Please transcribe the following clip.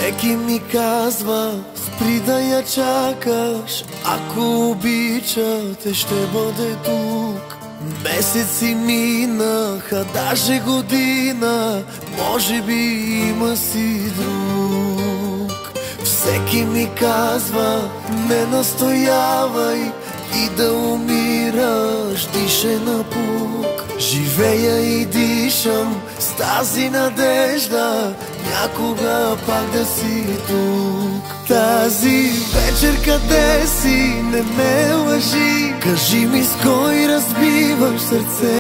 Всеки ми казва, спри да я чакаш, ако обичате ще бъде тук. Месеци минаха, даже година, може би има си друг. Всеки ми казва, не настоявай и да умираш, дише напук. Живея и дишам с тази надежда, някога пак да си тук. Тази вечер къде си, не ме лъжи, кажи ми с кой разбиваш сърце.